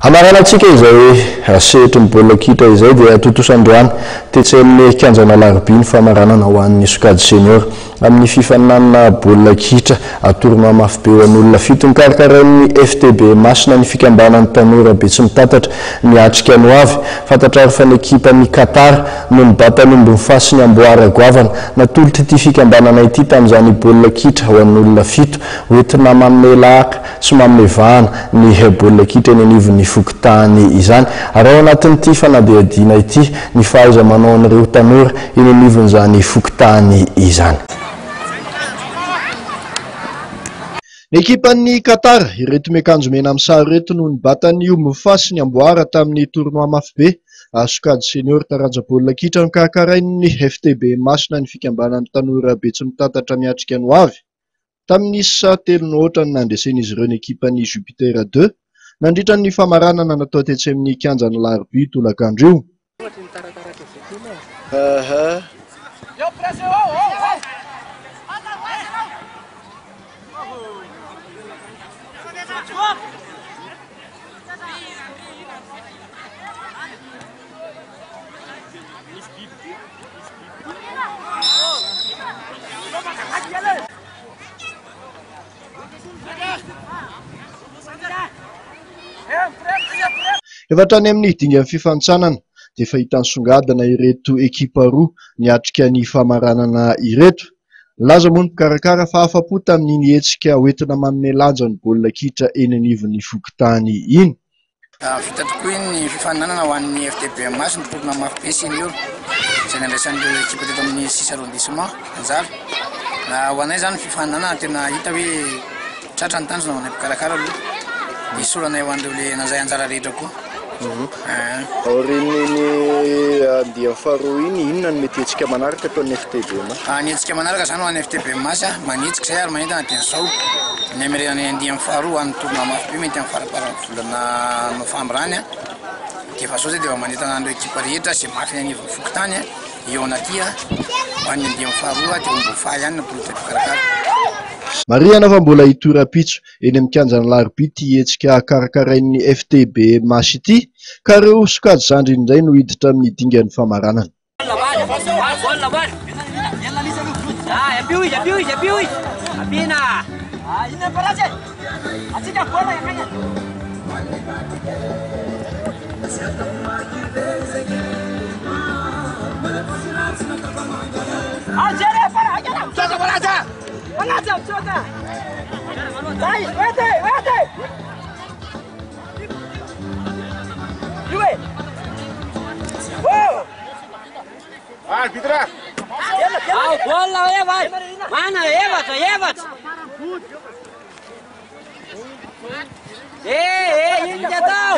Amaranantsika izay sehitry ny baolina kitra izay dia totosan-droany tetsy amin'ny kianjana Alarobia ny famaranana ho an'ny sokajy senior amin'ny fifaninanana baolina kitra atorona mafy be ho an'olona 7 karakarain'ny FTB Masina ny fikambanan'ny tanora Betsimitantatra ny atrika ny hoavy fantatra fa ny ekipan'ny Qatar no nibatan'omby ny fasiny Amboara Goavana natolotra ity fikambanana ity tamin'izany baolina kitra ho an'olona 7 hoentina manome lahaka sy manome vahana ny baolina kitra eny anivon'ny fokotany izany ary ao anatin'ity fanadihadiana ity ny fahaiza manao an'ireo tanora eny anivon'izany fokotany izany. Ny ekipan'ny Qatar ireto miakanjo mena amin'ny sary ireto no nibatan'ny omby fasiny Amboara tamin'ny tournoi mafy be sokajy senior taranja baolina kitra ny karakarain'ny FTB Masina ny fikambanan'ny tanora Betsimitantatra miatrika ny hoavy tamin'ny isa 3-0 nandresen'izy ireo ny ekipan'ny Jupiter 2 nandritra ny famaranana natao tetsy amin'ny kianjana Alarobia tolakandro io. Efa any amin'ny dingan'ny fifanitsanana dia fahitany songadina ireto ekipa roa niatrika ny famaranana ireto. Laza moa ny mpikarakara fa afa-po tamin'ny hetsika hoentina manome lanja ny baolina kitra eny anivon'ny fokotany iny. Vita tokoa ny fifaninanana ho an'ny FTB Masina ny tournoi mafy be senior izay nandraisan'ireo ekipa teto amin'ny 6 arrondissement Anjara. Ho anay zany fifaninanana tena hita hoe tratra ny tanjona ho anay mpikarakara aloha isorana ho an'ireo le nazay anjara rehetra koa. Aorian'ny andian'ny faharoa iny inona no mety hetsika manaraka ataon'ny FTB Masina? Ny hetsika manaraka zany ho an'ny FTB Masina manitsika izay ary mahita tena zao ny amirenany andian'ny faharoa ho an'ny tournoi mafy be mety amin'ny faraparany volana novambra any dia efa sao zay dia efa manentana an'ireo ekipa rehetra izay mafy ny anivon'ny fokotany eo anaty ho an'ny andian'ny faharoa dia omby faha ihany natolotra mpikarakara. Marihana fa mbola hitora-pitso eny amin'ny kianjana Alarobia ity hetsika karakarain'ny FTB Masina ity ka ireo sokajy zandriny indray no hiditra amin'ny dingan'ny famaranana. Arbitra! Bola lewat! Mana lewat? Ini jatuh!